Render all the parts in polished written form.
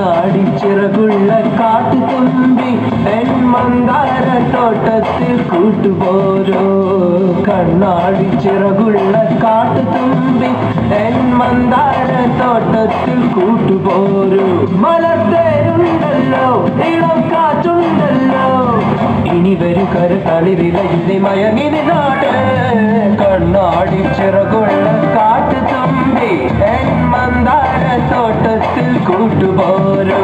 കണ്ണാടി ചിറകുള്ള കാട്ടുതുമ്പി എൻ മന്ദാര തോട്ടത്തിൽ കൂട്ടുപോരോ കണ്ണാടി ചിറകുള്ള കാട്ടുതുമ്പി എൻ മന്ദാര തോട്ടത്തിൽ കൂട്ടുപോരോ മലർത്തേരുണ്ടല്ലോ ഇളം കാറ്റുണ്ടല്ലോ ഇനി വരു കരതളിരിലയിലെ മയങ്ങിനി നാട് കണ്ണാടി ചിറകുള്ള കാട്ടുതുമ്പി എൻ മന്ദാര തോട്ടത്തിൽ കൂട്ടുപോരോ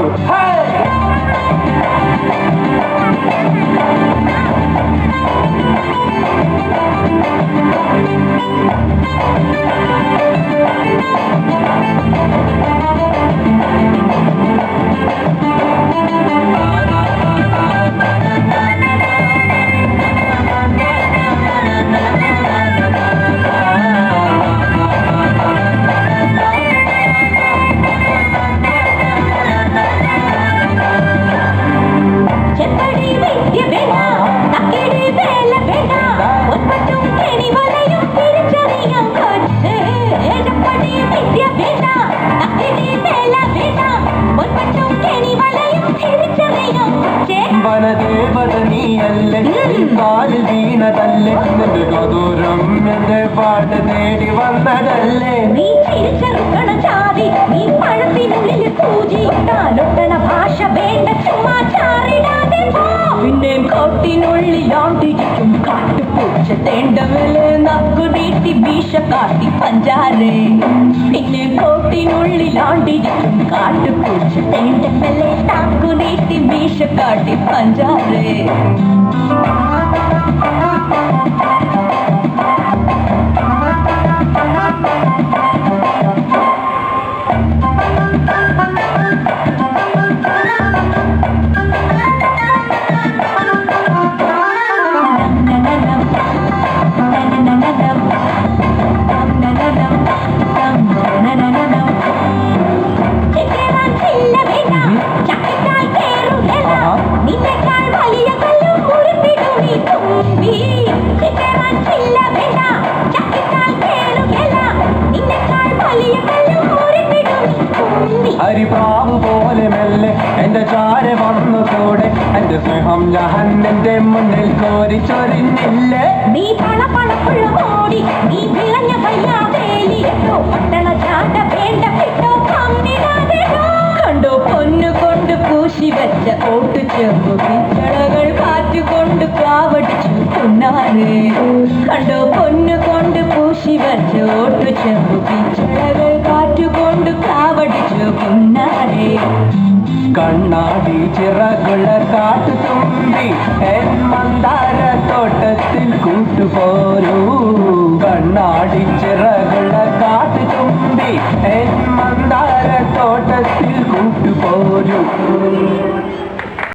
വനദേവത നീയല്ലേ കാലിൽ വീണതല്ലേ നിന്റെ കദൂരം എന്റെ പാട്ട് തേടി വന്നതല്ലേ നീ ചിരിച്ചെറുക്കണ ചാതി നീ പഴത്തിനുള്ളിൽ സൂചിട്ടാലൊട്ടണ ഭാഷ വേണ്ട ചുമ്മാ ചാറിടാതെ പിന്നെയും കോട്ടിനുള്ളിലാണ്ടിരിക്കും കാട്ടുപൂച്ച തേണ്ടമേലെ നക്കു നീട്ടി വീശ കാട്ടി പഞ്ചാരേ പിന്നെ കോട്ടിനുള്ളിലാണ്ടിരിക്കും കാട്ടുപൂച്ച തേണ്ടമേലെ താക്കു നീട്ടി വീശ കാട്ടി പഞ്ചാരേ ഹരിപ്രാവ് പോലെ മെല്ലെ എന്റെ ചാര വന്നു കൂടെ എന്റെ സ്നേഹം ഞാൻ എന്റെ മുന്നിൽ കോരി ചൊരിഞ്ഞില്ലേ നീ പളപളപ്പുള്ള മോടി നീ വിളഞ്ഞ വയ്യാതേലി പട്ടണ ചാട്ട വേണ്ട കിട്ടോ കണ്ടോ പൊന്നു കൊണ്ട് പൂശി വെച്ച ഓട്ടു ചെമ്പു പിച്ചളകൾ കാറ്റുകൊണ്ട് കാവടിച്ചു പൊന്നാരേ കണ്ടോ പൊന്നു കൊണ്ട് പൂശി വെച്ച ഓട്ടു ചെമ്പു പിച്ചളകൾ കാറ്റുകൊണ്ട് കാവടിച്ചു പൊന്നാരേ കണ്ണാടി ചിറകുള്ള കാട്ടുതുമ്പി